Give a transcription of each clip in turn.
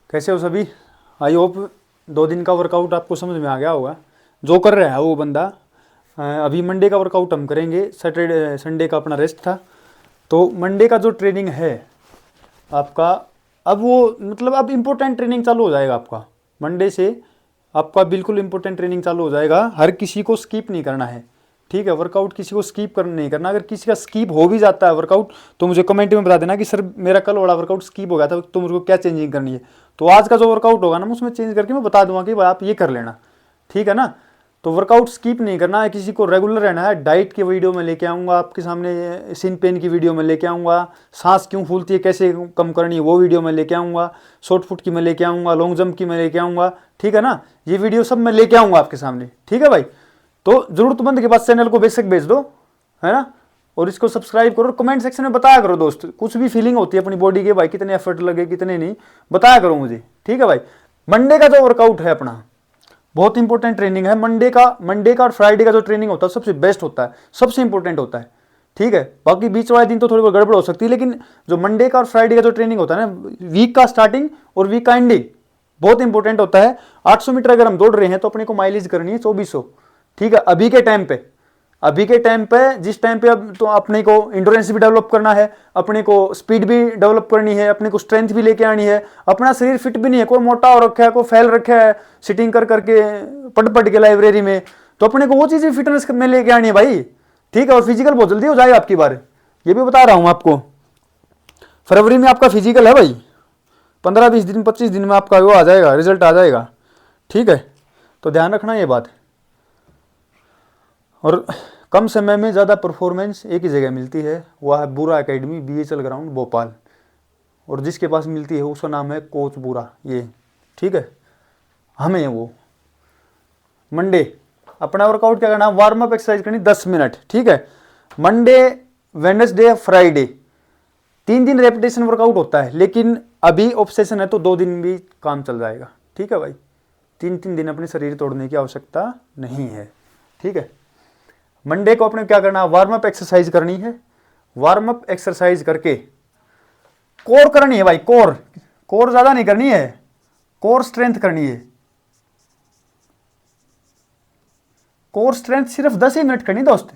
कैसे हो सभी। आई होप 2 दिन का वर्कआउट आपको समझ में आ गया होगा। जो कर रहा है वो बंदा अभी मंडे का वर्कआउट हम करेंगे। सैटरडे संडे का अपना रेस्ट था, तो मंडे का जो ट्रेनिंग है आपका, अब वो मतलब अब इम्पोर्टेंट ट्रेनिंग चालू हो जाएगा आपका। मंडे से आपका बिल्कुल इम्पोर्टेंट ट्रेनिंग चालू हो जाएगा। हर किसी को स्किप नहीं करना है, ठीक है। वर्कआउट किसी को स्किप कर नहीं करना। अगर किसी का स्किप हो भी जाता है वर्कआउट, तो मुझे कमेंट में बता देना कि सर मेरा कल वाला वर्कआउट स्किप हो गया था, तो मुझको क्या चेंजिंग करनी है। तो आज का जो वर्कआउट होगा ना, मैं उसमें चेंज करके मैं बता दूंगा कि भाई आप ये कर लेना, ठीक है ना। तो वर्कआउट स्किप नहीं करना है, किसी को रेगुलर रहना है। डाइट की वीडियो में लेके आऊँगा आपके सामने, सिन पेन की वीडियो में लेके आऊँगा, सांस क्यों फूलती है कैसे कम करनी है वो वीडियो में लेके आऊँगा, शॉर्ट फुट की मैं लेके आऊँगा, लॉन्ग जंप की मैं लेके आऊँगा, ठीक है ना। ये वीडियो सब मैं लेके आऊँगा आपके सामने, ठीक है भाई। तो जरूरतमंद के पास चैनल को बेशक भेज दो, है ना। और इसको सब्सक्राइब करो, कमेंट सेक्शन में बताया करो दोस्त, कुछ भी फीलिंग होती है अपनी बॉडी के, भाई कितने एफर्ट लगे कितने नहीं, बताया करो मुझे, ठीक है भाई। मंडे का जो वर्कआउट है अपना बहुत इंपॉर्टेंट ट्रेनिंग है। मंडे का और फ्राइडे का जो ट्रेनिंग होता है सबसे बेस्ट होता है, सबसे इंपॉर्टेंट होता है, ठीक है। बाकी बीच वाले दिन तो थोड़ी बहुत गड़बड़ हो सकती है, लेकिन जो मंडे का और फ्राइडे का जो ट्रेनिंग होता है ना, वीक का स्टार्टिंग और वीक का एंडिंग बहुत इंपॉर्टेंट होता है। 800 मीटर अगर हम दौड़ रहे हैं तो अपने को माइलेज करनी है 2400, ठीक है। अभी के टाइम पे जिस टाइम पे अब तो अपने को इंडोरेंस भी डेवलप करना है, अपने को स्पीड भी डेवलप करनी है, अपने को स्ट्रेंथ भी लेके आनी है। अपना शरीर फिट भी नहीं है, कोई मोटा हो रखा है, कोई फैल रखा है सिटिंग कर करके पढ़ के लाइब्रेरी में, तो अपने को वो चीज़ फिटनेस में लेके आनी है भाई, ठीक है। और फिजिकल बहुत जल्दी हो जाएगा आपकी बार, ये भी बता रहा हूँ आपको। फरवरी में आपका फिजिकल है भाई, 15-20 दिन 25 दिन में आपका वो आ जाएगा, रिजल्ट आ जाएगा, ठीक है। तो ध्यान रखना ये बात। और कम समय में ज़्यादा परफॉर्मेंस एक ही जगह मिलती है, वह है बुरा एकेडमी BHL ग्राउंड भोपाल, और जिसके पास मिलती है उसका नाम है कोच बुरा, ये ठीक है। हमें वो मंडे अपना वर्कआउट क्या करना, वार्म अप एक्सरसाइज करनी 10 मिनट, ठीक है। मंडे वेडनेसडे फ्राइडे 3 दिन रेपिटेशन वर्कआउट होता है, लेकिन अभी ऑब्सेशन है तो 2 दिन भी काम चल जाएगा, ठीक है भाई। 3 दिन अपने शरीर तोड़ने की आवश्यकता नहीं है, ठीक है। मंडे को अपने क्या करना, वार्म अप एक्सरसाइज करनी है। वार्म अप एक्सरसाइज करके कोर करनी है भाई, कोर ज्यादा नहीं करनी है, कोर स्ट्रेंथ करनी है। कोर स्ट्रेंथ सिर्फ 10 ही मिनट करनी दोस्त,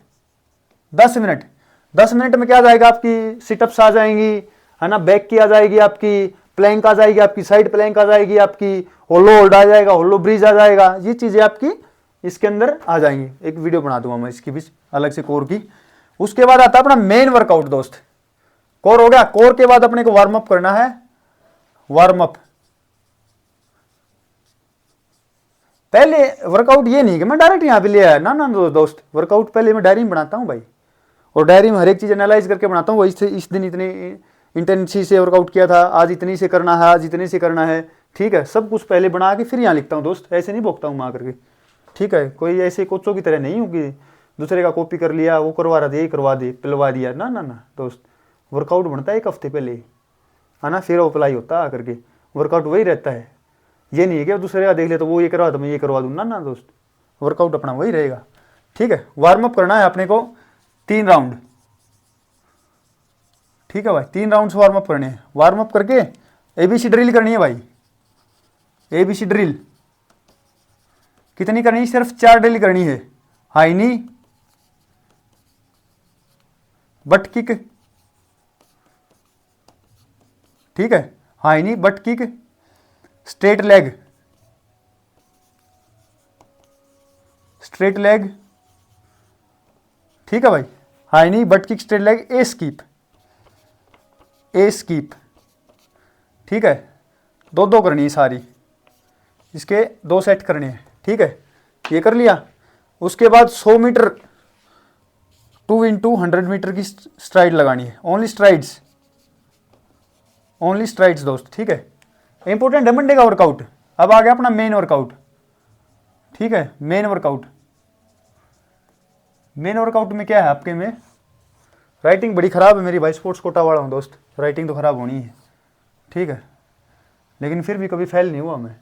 10 मिनट में क्या आ जाएगा, आपकी सिटअप्स आ जाएंगी, है ना, बैक की आ जाएगी, आपकी प्लैंक आ जाएगी, आपकी साइड प्लैंक आ जाएगी, आपकी होलो होल्ड आ जाएगा, होलो ब्रिज आ जाएगा, ये चीजें आपकी इसके अंदर आ जाएंगी। एक वीडियो बना दूंगा मैं इसकी भी अलग से कोर की। उसके बाद आता है अपना मेन वर्कआउट दोस्त। कोर हो गया, कोर के बाद अपने को वार्म अप करना है। वार्म अप पहले वर्कआउट ये नहीं कि मैं डायरेक्ट यहां पे ले आया ना दोस्त, वर्कआउट पहले मैं डायरी में बनाता हूं भाई, और डायरी में हर एक चीज एनालाइज करके बनाता हूँ। इस दिन इतनी इंटेंसिटी से वर्कआउट किया था, आज इतनी से करना है, आज इतने से करना है, ठीक है। सब कुछ पहले बना के फिर यहाँ लिखता हूँ दोस्त, ऐसे नहीं भोगता हूँ मैं करके, ठीक है। कोई ऐसे कोचों की तरह नहीं हूँ कि दूसरे का कॉपी कर लिया, वो करवा रहा था ये करवा दे पिलवा दिया, ना ना ना दोस्त। वर्कआउट बनता है 1 हफ्ते पहले, है ना, फिर अप्लाई होता है करके, वर्कआउट वही रहता है। ये नहीं है कि दूसरे का देख ले तो वो ये करवा तो मैं ये करवा दूँ, ना ना दोस्त, वर्कआउट अपना वही रहेगा, ठीक है। वार्म अप करना है अपने को 3 राउंड, ठीक है भाई। 3 राउंड वार्म अप करने हैं। वार्म अप करके ABC ड्रिल करनी है भाई। ABC ड्रिल कितनी करनी है, सिर्फ 4 ड्रिल करनी है। हाई नी, बट किक, ठीक है, high knee but kick, straight leg, ठीक है भाई। High knee but kick straight leg, A skip, ठीक है। 2 करनी है सारी, इसके 2 सेट करने हैं, ठीक है। ये कर लिया। उसके बाद 100 मीटर 2x100 मीटर की स्ट्राइड लगानी है, ओनली स्ट्राइड्स दोस्त, ठीक है। इंपॉर्टेंट है मंडे का वर्कआउट। अब आ गया अपना मेन वर्कआउट, ठीक है। मेन वर्कआउट में क्या है आपके में, राइटिंग बड़ी खराब है मेरी भाई, स्पोर्ट्स कोटा वाला हूँ दोस्त, राइटिंग तो खराब होनी है, ठीक है। लेकिन फिर भी कभी फेल नहीं हुआ मैं,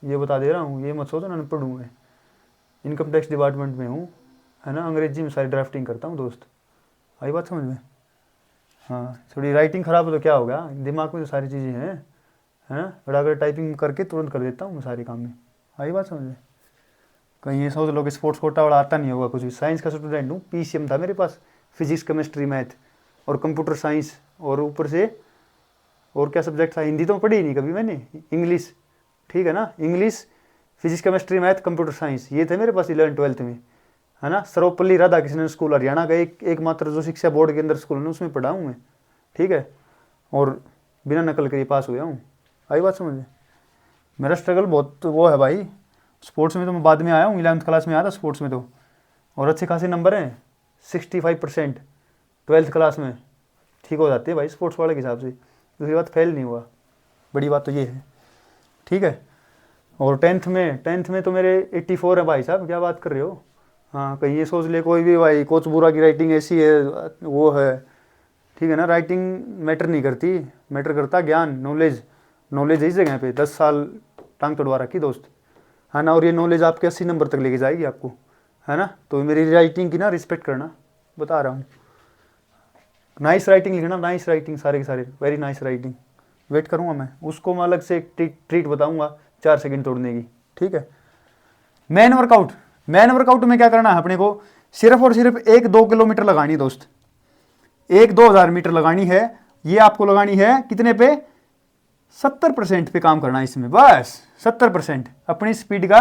ये बता दे रहा हूँ, ये मत सोचो ना पढ़ूँ मैं। इनकम टैक्स डिपार्टमेंट में हूँ, है ना, अंग्रेजी में सारी ड्राफ्टिंग करता हूँ दोस्त, आई बात समझ में। हाँ, थोड़ी राइटिंग खराब हो तो क्या होगा, दिमाग में तो सारी चीज़ें हैं, है ना, फटाफट टाइपिंग करके तुरंत कर देता हूँ मैं सारे काम में। आई बात समझ में। कहीं ये सोच लो कि स्पोर्ट्स कोटा वाला आता नहीं होगा कुछ भी। साइंस का स्टूडेंट हूँ, पीसीएम था मेरे पास, फिजिक्स केमिस्ट्री मैथ और कंप्यूटर साइंस, और ऊपर से और क्या सब्जेक्ट था, हिंदी तो पढ़ी ही नहीं कभी मैंने, इंग्लिश, ठीक है ना, English, physics chemistry math computer science, ये थे मेरे पास 11th-12th में, है ना। सर्वपल्ली राधाकृष्णन स्कूल हरियाणा का एकमात्र जो शिक्षा बोर्ड के अंदर स्कूल है उसमें पढ़ा हूँ मैं, ठीक है, और बिना नकल के पास हुआ हूँ। आई बात समझ में। मेरा स्ट्रगल बहुत वो है भाई। स्पोर्ट्स में तो मैं बाद में आया हूँ, 11th क्लास में आया था स्पोर्ट्स में तो, और अच्छे खासे नंबर हैं, 65%। 12th क्लास में ठीक हो जाती है भाई स्पोर्ट्स वाले के हिसाब से। दूसरी बात फेल नहीं हुआ, बड़ी बात तो ये है, ठीक है। और 10th में तो मेरे 84 है भाई साहब, क्या बात कर रहे हो। हाँ, कहीं ये सोच ले कोई भी भाई कोच बुरा की राइटिंग ऐसी है वो है, ठीक है ना। राइटिंग मैटर नहीं करती, मैटर करता ज्ञान, नॉलेज। नॉलेज इस जगह पे 10 साल टांग तोड़वा रखी दोस्त, है ना, और ये नॉलेज आपके 80 नंबर तक लेके जाएगी आपको, है ना। तो मेरी राइटिंग की ना रिस्पेक्ट करना, बता रहा हूँ। नाइस राइटिंग लिखना, नाइस राइटिंग, सारे के सारे वेरी नाइस राइटिंग। वेट करूँगा मैं, उसको मैं अलग से एक ट्रीट बताऊँगा 4 सेकंड तोड़ने की, ठीक है। मैन वर्कआउट, मैन वर्कआउट में क्या करना है अपने को, सिर्फ और सिर्फ 1-2 किलोमीटर लगानी दोस्त, 1-2 हज़ार मीटर लगानी है। ये आपको लगानी है कितने पे, 70% पे काम करना है इसमें, बस 70%, अपनी स्पीड का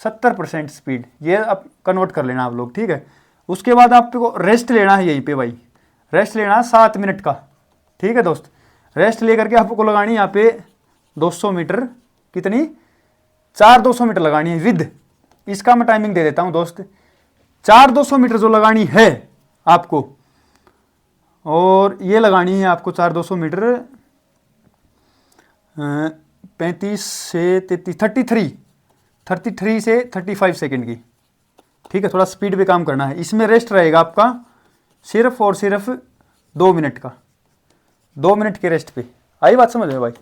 70% स्पीड, ये अब कन्वर्ट कर लेना आप लोग, ठीक है। उसके बाद आपको रेस्ट लेना है यहीं पे भाई, रेस्ट लेना है 7 मिनट का, ठीक है दोस्त। रेस्ट लेकर के आपको लगानी है यहाँ पे 200 मीटर, कितनी, 4-200 मीटर लगानी है विद, इसका मैं टाइमिंग दे देता हूँ दोस्त। 4-200 मीटर जो लगानी है आपको, और ये लगानी है आपको 4-200 मीटर 35 से 33 से 35 सेकंड की, ठीक है। थोड़ा स्पीड पे काम करना है। इसमें रेस्ट रहेगा आपका सिर्फ और सिर्फ 2 मिनट का, 2 मिनट के रेस्ट पे। आई बात समझ में भाई।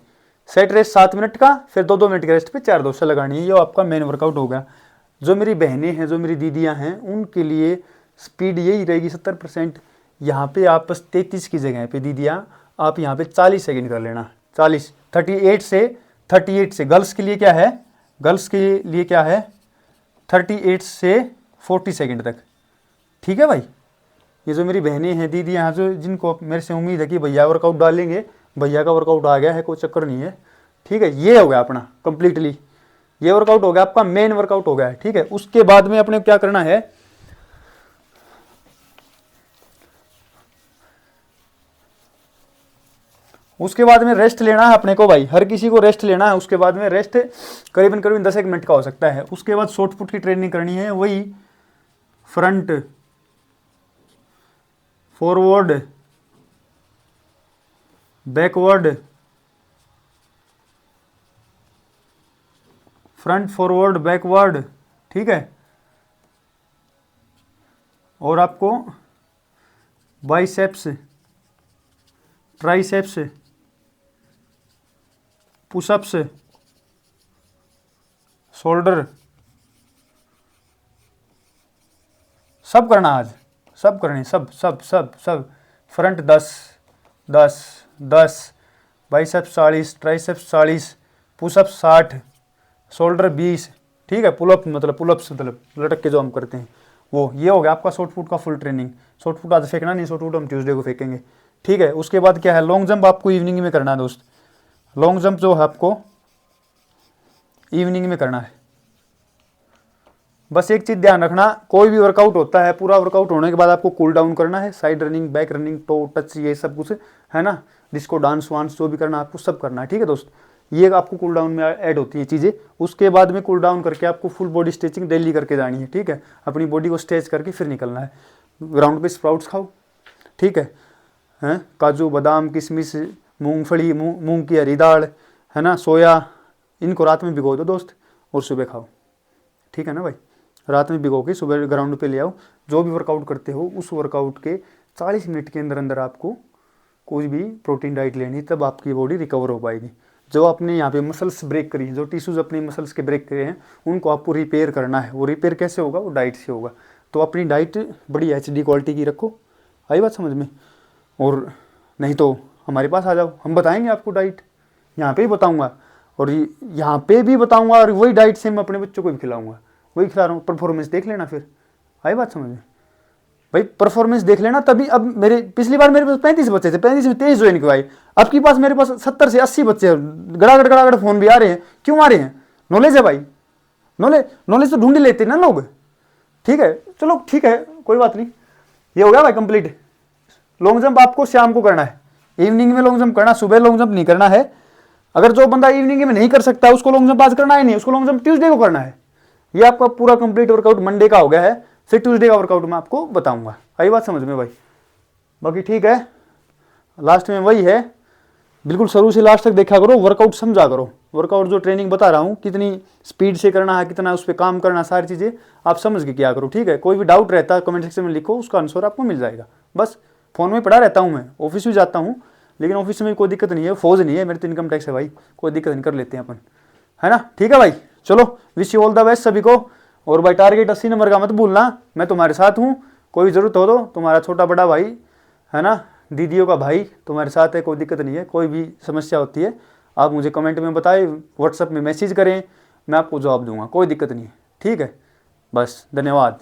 सेट रेस्ट 7 मिनट का, फिर 2-2 मिनट के रेस्ट पे 4-200 लगानी है, ये आपका मेन वर्कआउट होगा। जो मेरी बहनें हैं, जो मेरी दीदियां हैं, उनके लिए स्पीड यही रहेगी 70%। यहाँ पे आप बस 33 की जगह पे दीदियाँ आप यहाँ पे 40 सेकंड कर लेना, 40, 38 से गर्ल्स के लिए क्या है, गर्ल्स के लिए क्या है 38 से 40 सेकंड तक, ठीक है भाई। ये जो मेरी बहनें हैं, दीदी यहाँ जो जिनको मेरे से उम्मीद है कि भैया वर्कआउट डालेंगे, भैया का वर्कआउट आ गया है, कोई चक्कर नहीं है, ठीक है। ये हो गया अपना कंप्लीटली, ये वर्कआउट हो गया आपका, मेन वर्कआउट हो गया है, ठीक है। उसके बाद में अपने क्या करना है, उसके बाद में रेस्ट लेना है अपने को भाई, हर किसी को रेस्ट लेना है। उसके बाद में रेस्ट करीबन 10 मिनट का हो सकता है। उसके बाद शॉर्ट पुट की ट्रेनिंग करनी है, वही front, forward, backward, front forward backward, ठीक है। और आपको बाइसेप्स, ट्राइसेप्स, पुशअप्स, शोल्डर, सब करना आज, सब करने, सब सब सब सब। Front 10, biceps 40, triceps 40, pushups 60, shoulder 20, ठीक है। पुलअप्स मतलब लटक के जो हम करते हैं वो, ये हो गया आपका शॉर्ट पुट का फुल ट्रेनिंग। शॉर्ट पुट आज फेंकना नहीं, शॉर्ट पुट हम ट्यूसडे को फेंकेंगे, ठीक है। उसके बाद क्या है, लॉन्ग जंप आपको इवनिंग में करना है दोस्त। लॉन्ग जंप जो है आपको इवनिंग में करना है। बस एक चीज़ ध्यान रखना, कोई भी वर्कआउट होता है, पूरा वर्कआउट होने के बाद आपको कूल डाउन करना है। Side running, back running, to touch, ये सब कुछ है ना, डिस्को डांस वांस जो भी करना आपको सब करना है, ठीक है दोस्त। ये आपको कूल डाउन में ऐड होती है चीज़ें। उसके बाद में कूल डाउन करके आपको फुल बॉडी स्ट्रेचिंग डेली करके जानी है, ठीक है। अपनी बॉडी को स्ट्रेच करके फिर निकलना है। ग्राउंड पे स्प्राउट्स खाओ, ठीक है, हैं, काजू बादाम किशमिश, मूंगफली, मूंग की हरी दाल, है ना, सोया, इनको रात में भिगो दो दोस्त और सुबह खाओ, ठीक है ना भाई। रात में भिगो के सुबह ग्राउंड पे ले आओ। जो भी वर्कआउट करते हो उस वर्कआउट के 40 मिनट के अंदर अंदर आपको कोई भी प्रोटीन डाइट लेनी, तब आपकी बॉडी रिकवर हो पाएगी। जो आपने यहाँ पे मसल्स ब्रेक करी, जो टिश्यूज अपने मसल्स के ब्रेक करे हैं, उनको आपको रिपेयर करना है। वो रिपेयर कैसे होगा, वो डाइट से होगा। तो अपनी डाइट बड़ी HD क्वालिटी की रखो, आई बात समझ में। और नहीं तो हमारे पास आ जाओ, हम बताएंगे आपको डाइट, यहाँ पे ही बताऊँगा और यहाँ पे भी बताऊँगा, और वही डाइट से मैं अपने बच्चों को भी खिलाऊँगा, वही खिला रहा हूँ। परफॉर्मेंस देख लेना फिर, आई बात समझ में भाई, परफॉर्मेंस देख लेना। तभी अब मेरे पिछली बार मेरे पास 35 बच्चे थे, 35 में 23 ज्वाइन करवाए। अब की पास मेरे पास 70 से 80 बच्चे हैं, गड़ागड़ गड़ागड़ फोन भी आ रहे हैं। क्यों आ रहे हैं? नॉलेज है भाई, नॉलेज तो ढूंढ ही लेते हैं ना लोग। ठीक है, चलो ठीक है, कोई बात नहीं। ये हो गया भाई कंप्लीट। लॉन्ग जंप आपको शाम को करना है, इवनिंग में लॉन्ग जंप करना, सुबह लॉन्ग जंप नहीं करना है। अगर जो बंदा इवनिंग में नहीं कर सकता उसको लॉन्ग जंप आज करना है नहीं, उसको लॉन्ग जंप ट्यूसडे को करना है। ये आपका पूरा कंप्लीट वर्कआउट मंडे का हो गया है, फिर ट्यूसडे का वर्कआउट मैं आपको बताऊंगा। आई बात समझ में भाई? बाकी ठीक है, लास्ट में वही है, बिल्कुल शुरू से लास्ट तक देखा करो, वर्कआउट समझा करो। वर्कआउट जो ट्रेनिंग बता रहा हूँ कितनी स्पीड से करना है, कितना उस पर काम करना, सारी चीज़ें आप समझ के किया करो। ठीक है, कोई भी डाउट रहता है कमेंट सेक्शन में लिखो, उसका आंसर आपको मिल जाएगा। बस फ़ोन में पढ़ा रहता हूँ मैं, ऑफिस भी जाता हूँ, लेकिन ऑफिस में कोई दिक्कत नहीं है, फौज नहीं है, मेरे तो इनकम टैक्स है भाई, कोई दिक्कत नहीं, कर लेते हैं अपन, है ना। ठीक है भाई, चलो wish you all the best सभी को। और भाई टारगेट 80 नंबर का मत भूलना, मैं तुम्हारे साथ हूँ, कोई भी जरूरत हो तो तुम्हारा छोटा बड़ा भाई है ना, दीदियों का भाई तुम्हारे साथ है, कोई दिक्कत नहीं है। कोई भी समस्या होती है आप मुझे कमेंट में बताएं, व्हाट्सएप में मैसेज करें, मैं आपको जवाब दूंगा, कोई दिक्कत नहीं है। ठीक है, बस धन्यवाद।